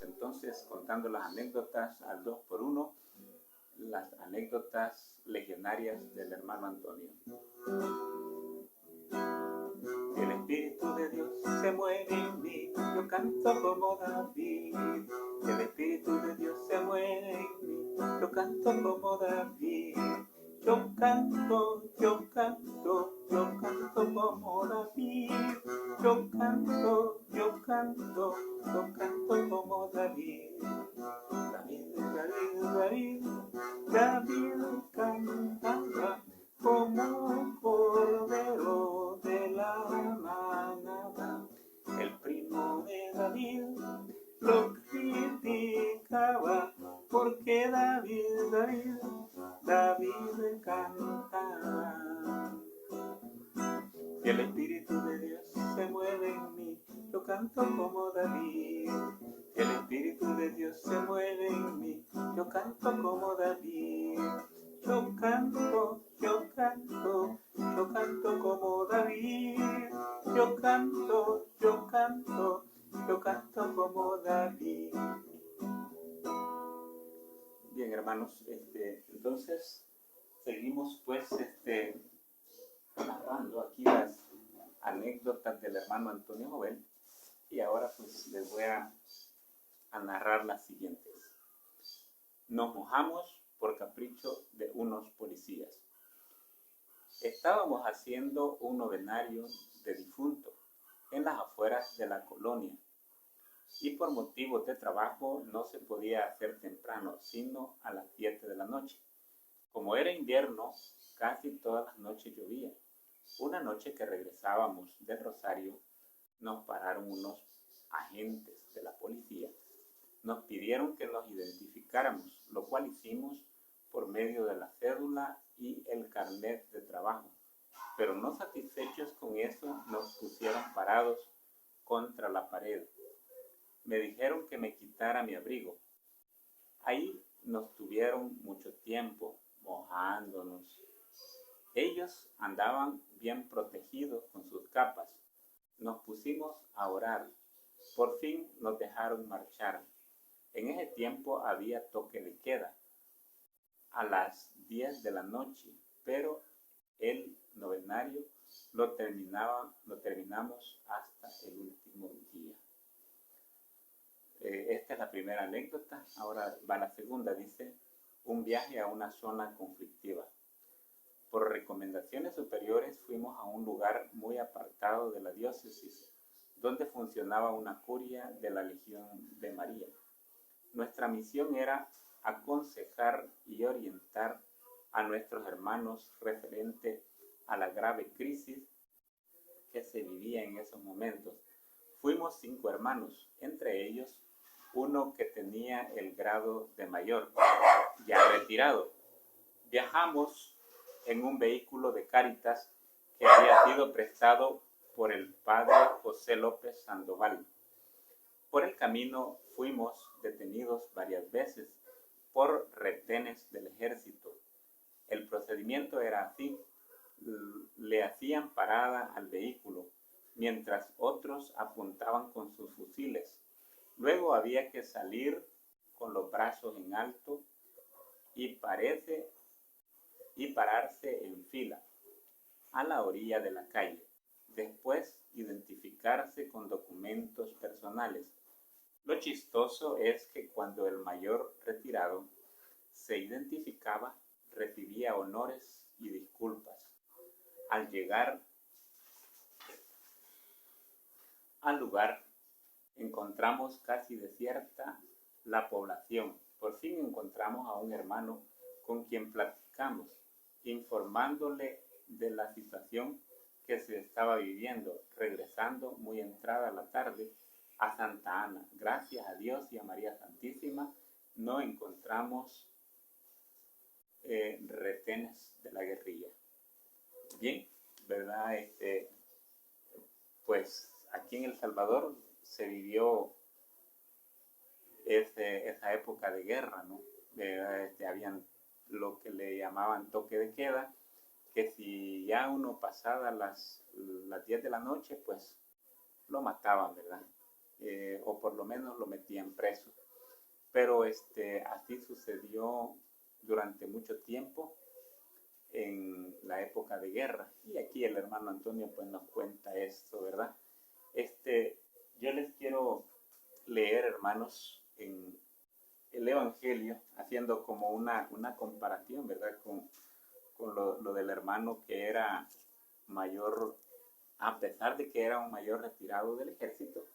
Entonces, contando las anécdotas al 2 por 1, las anécdotas legionarias del hermano Antonio. El Espíritu de Dios se mueve en mí, yo canto como David. El Espíritu de Dios se mueve en mí, yo canto como David. Yo canto, yo canto, yo canto como David. Yo canto, yo canto, yo canto como David. David, David, David, David cantaba como un cordero de la manada. El primo de David lo criticaba porque David cantaba. Y el Espíritu de Dios se mueve en mí, yo canto como David. El Espíritu de Dios se mueve en mí, yo canto como David. Yo canto, yo canto, yo canto como David. Yo canto, yo canto, yo canto como David. Bien, hermanos, entonces seguimos pues narrando aquí las anécdotas del hermano Antonio Jovel, y ahora pues les voy a narrar las siguientes. Nos mojamos por capricho de unos policías. Estábamos haciendo un novenario de difunto en las afueras de la colonia, y por motivos de trabajo no se podía hacer temprano, sino a las 7 de la noche. Como era invierno, casi todas las noches llovía. Una noche que regresábamos del Rosario, nos pararon unos agentes de la policía. Nos pidieron que nos identificáramos, lo cual hicimos por medio de la cédula y el carnet de trabajo. Pero no satisfechos con eso, nos pusieron parados contra la pared. Me dijeron que me quitara mi abrigo. Ahí nos tuvieron mucho tiempo mojándonos. Ellos andaban bien protegidos con sus capas. Nos pusimos a orar. Por fin nos dejaron marchar. En ese tiempo había toque de queda a las 10 de la noche, pero el novenario lo terminamos hasta el último día. Esta es la primera anécdota. Ahora va la segunda. Dice: un viaje a una zona conflictiva. Por recomendaciones superiores fuimos a un lugar muy apartado de la diócesis, donde funcionaba una curia de la Legión de María. Nuestra misión era aconsejar y orientar a nuestros hermanos referente a la grave crisis que se vivía en esos momentos. Fuimos 5 hermanos, entre ellos uno que tenía el grado de mayor, ya retirado. Viajamos en un vehículo de Cáritas que había sido prestado por el padre José López Sandoval. Por el camino fuimos detenidos varias veces por retenes del ejército. El procedimiento era así: le hacían parada al vehículo, mientras otros apuntaban con sus fusiles. Luego había que salir con los brazos en alto y pararse en fila a la orilla de la calle. Después identificarse con documentos personales. Lo chistoso es que cuando el mayor retirado se identificaba, recibía honores y disculpas. Al llegar al lugar, encontramos casi desierta la población. Por fin encontramos a un hermano con quien platicamos, informándole de la situación que se estaba viviendo, regresando muy entrada la tarde a Santa Ana. Gracias a Dios y a María Santísima no encontramos retenes de la guerrilla. Bien, ¿verdad? Pues aquí en El Salvador se vivió esa época de guerra, ¿no? Habían lo que le llamaban toque de queda, que si ya uno pasaba las 10 de la noche, pues lo mataban, ¿verdad? o por lo menos lo metían preso. Pero así sucedió durante mucho tiempo en la época de guerra. Y aquí el hermano Antonio pues nos cuenta esto, ¿verdad? Yo les quiero leer, hermanos, en el Evangelio, haciendo como una comparación, ¿verdad? Con lo del hermano que era mayor, a pesar de que era un mayor retirado del ejército,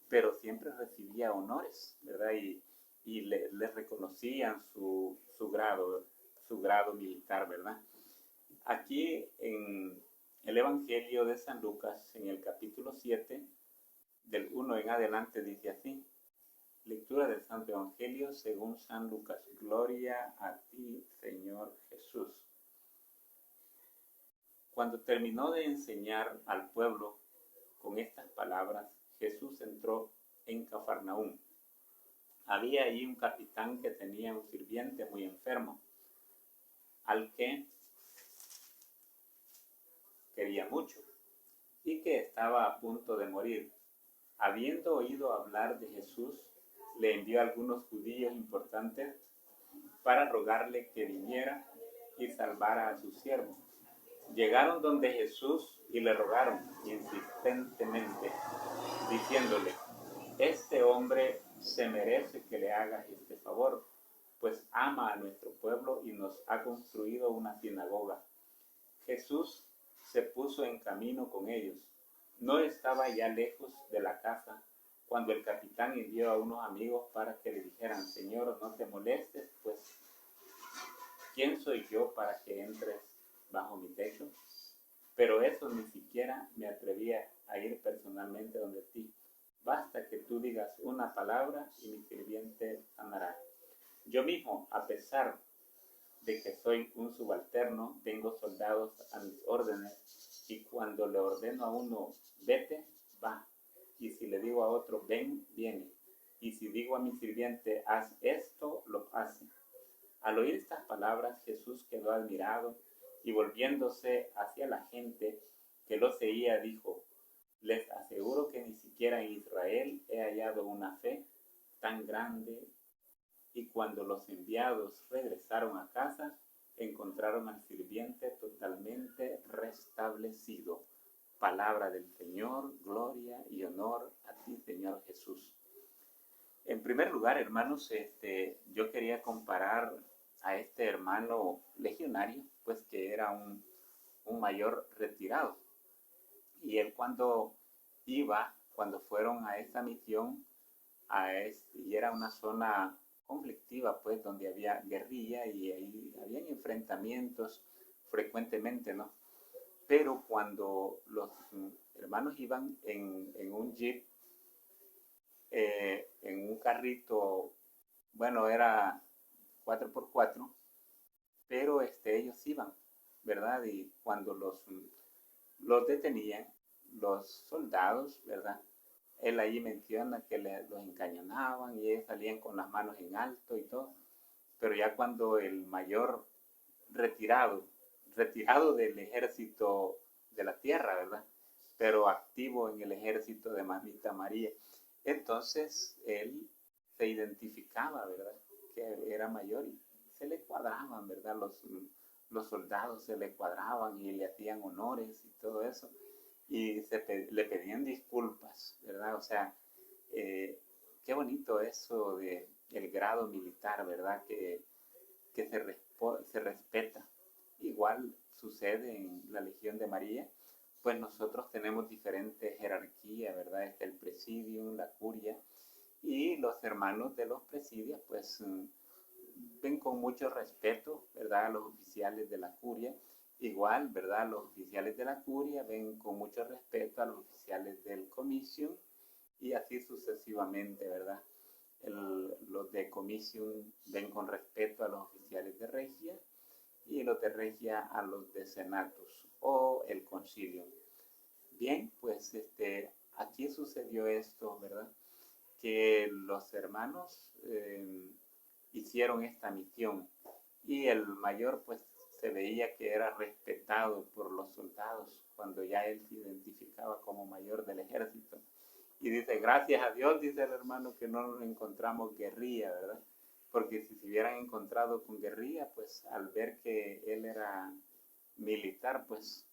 pero siempre recibía honores, ¿verdad? Y le reconocían su grado militar, ¿verdad? Aquí en el Evangelio de San Lucas, en el capítulo 7, del 1 en adelante, dice así: lectura del Santo Evangelio según San Lucas. Gloria a ti, Señor Jesús. Cuando terminó de enseñar al pueblo con estas palabras, Jesús entró en Cafarnaúm. Había allí un capitán que tenía un sirviente muy enfermo, al que quería mucho y que estaba a punto de morir. Habiendo oído hablar de Jesús, le envió a algunos judíos importantes para rogarle que viniera y salvara a su siervo. Llegaron donde Jesús y le rogaron insistentemente, diciéndole: este hombre se merece que le hagas este favor, pues ama a nuestro pueblo y nos ha construido una sinagoga. Jesús se puso en camino con ellos. No estaba ya lejos de la casa cuando el capitán envió a unos amigos para que le dijeran: Señor, no te molestes, pues ¿quién soy yo para que entres bajo mi techo? Pero eso ni siquiera me atrevía a ir personalmente donde ti. Basta que tú digas una palabra y mi sirviente sanará. Yo mismo, a pesar de que soy un subalterno, tengo soldados a mis órdenes, y cuando le ordeno a uno vete, va, y si le digo a otro ven, viene, y si digo a mi sirviente haz esto, lo hace. Al oír estas palabras, Jesús quedó admirado y volviéndose hacia la gente que lo seguía, dijo: les aseguro que ni siquiera en Israel he hallado una fe tan grande. Y cuando los enviados regresaron a casa, encontraron al sirviente totalmente restablecido. Palabra del Señor, gloria y honor a ti, Señor Jesús. En primer lugar, hermanos, yo quería comparar a este hermano legionario, pues que era un mayor retirado. Y él cuando fueron a esta misión, y era una zona conflictiva, pues, donde había guerrilla y ahí habían enfrentamientos frecuentemente, ¿no? Pero cuando los hermanos iban en un jeep, en un carrito, bueno, era 4x4, pero ellos iban, ¿verdad? Y cuando los detenían, los soldados, ¿verdad? Él ahí menciona que los encañonaban y ellos salían con las manos en alto y todo. Pero ya cuando el mayor retirado del ejército de la tierra, ¿verdad? Pero activo en el ejército de Mamita María, entonces él se identificaba, ¿verdad? Que era mayor y se le cuadraban, ¿verdad? Los soldados se le cuadraban y le hacían honores y todo eso. Y le pedían disculpas, ¿verdad? O sea, qué bonito eso de el grado militar, ¿verdad? Que se respeta. Igual sucede en la Legión de María, pues nosotros tenemos diferentes jerarquías, ¿verdad? Está el presidium, la curia, y los hermanos de los presidios, pues ven con mucho respeto, ¿verdad? A los oficiales de la curia. Igual, ¿verdad? Los oficiales de la curia ven con mucho respeto a los oficiales del comisium y así sucesivamente, ¿verdad? Los de comisium ven con respeto a los oficiales de regia y los de regia a los de senatus o el concilium. Bien, pues aquí sucedió esto, ¿verdad? Que los hermanos hicieron esta misión y el mayor pues se veía que era respetado por los soldados cuando ya él se identificaba como mayor del ejército Y dice, gracias a Dios, dice el hermano, que no nos encontramos guerrilla, ¿verdad? Porque si se hubieran encontrado con guerrilla, pues al ver que él era militar, pues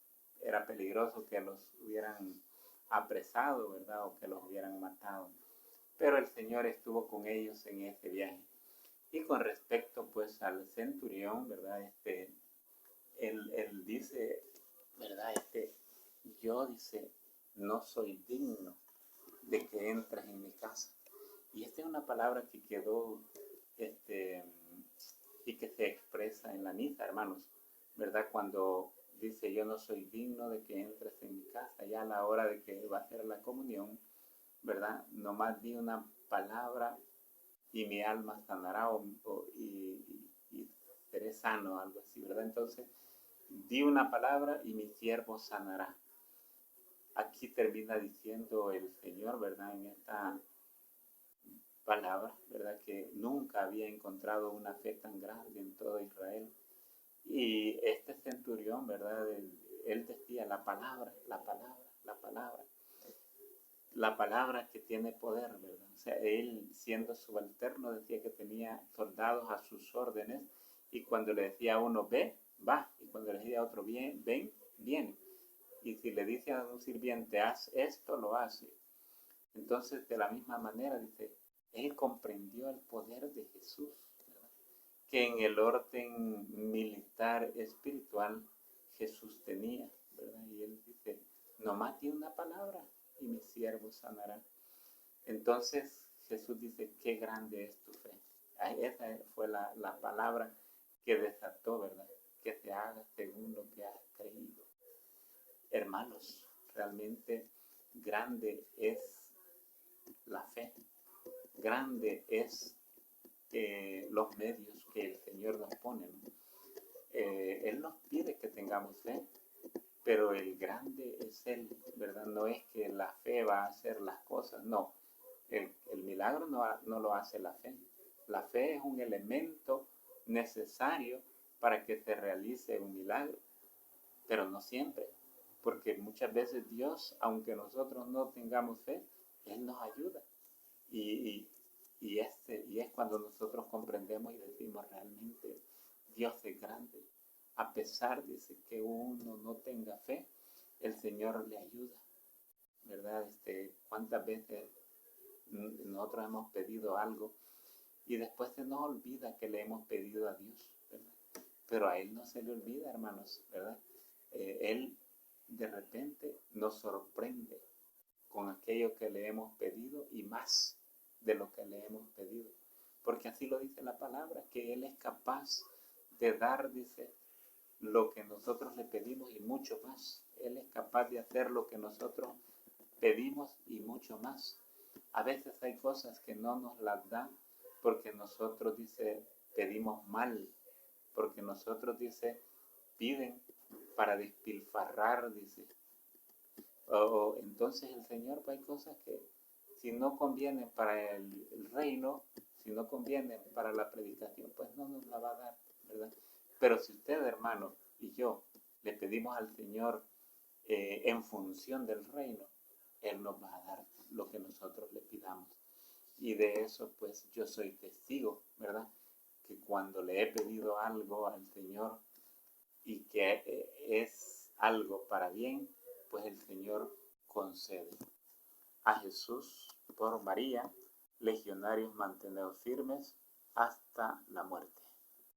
era peligroso que los hubieran apresado, ¿verdad? O que los hubieran matado. Pero el Señor estuvo con ellos en este viaje. Y con respecto, pues, al centurión, ¿verdad? Él dice, ¿verdad? Yo, dice, no soy digno de que entres en mi casa. Y esta es una palabra que quedó, y que se expresa en la misa, hermanos, ¿verdad? Cuando dice, yo no soy digno de que entres en mi casa, ya a la hora de que va a ser la comunión, ¿verdad? Nomás di una palabra y mi alma sanará y seré sano, algo así, ¿verdad? Entonces, di una palabra y mi siervo sanará. Aquí termina diciendo el Señor, ¿verdad? En esta palabra, ¿verdad? Que nunca había encontrado una fe tan grande en todo Israel. Y este centurión, ¿verdad? Él decía la palabra, la palabra, la palabra. La palabra que tiene poder, ¿verdad? O sea, él siendo subalterno decía que tenía soldados a sus órdenes y cuando le decía a uno ve, va, y cuando le decía a otro bien, ven, viene. Y si le dice a un sirviente haz esto, lo hace. Entonces, de la misma manera, dice, él comprendió el poder de Jesús, ¿verdad? Que en el orden militar espiritual Jesús tenía, ¿verdad? Y él dice, nomás di una palabra y mi siervo sanará. Entonces Jesús dice, qué grande es tu fe. Esa fue la palabra que desató, ¿verdad? Que se haga según lo que has creído. Hermanos, realmente grande es la fe. Grande es los medios que el Señor nos pone, ¿no? Él nos pide que tengamos fe, pero el grande es Él, ¿verdad? No es que la fe va a hacer las cosas, no. El milagro no lo hace la fe. La fe es un elemento necesario para que se realice un milagro, pero no siempre, porque muchas veces Dios, aunque nosotros no tengamos fe, Él nos ayuda. Y es cuando nosotros comprendemos y decimos realmente Dios es grande. A pesar de que uno no tenga fe, el Señor le ayuda, ¿verdad? ¿Cuántas veces nosotros hemos pedido algo y después se nos olvida que le hemos pedido a Dios, ¿verdad? Pero a Él no se le olvida, hermanos, ¿verdad? Él de repente nos sorprende con aquello que le hemos pedido y más de lo que le hemos pedido. Porque así lo dice la palabra, que Él es capaz de dar, dice, lo que nosotros le pedimos y mucho más. Él es capaz de hacer lo que nosotros pedimos y mucho más. A veces hay cosas que no nos las da porque nosotros, dice, pedimos mal. Porque nosotros, dice, piden para despilfarrar, dice. Entonces el Señor, pues hay cosas que si no convienen para el reino, si no convienen para la predicación, pues no nos la va a dar, ¿verdad? Pero si usted, hermano, y yo le pedimos al Señor en función del reino, Él nos va a dar lo que nosotros le pidamos. Y de eso, pues yo soy testigo, ¿verdad? Que cuando le he pedido algo al Señor y que es algo para bien, pues el Señor concede. A Jesús, por María, legionarios manteneos firmes hasta la muerte.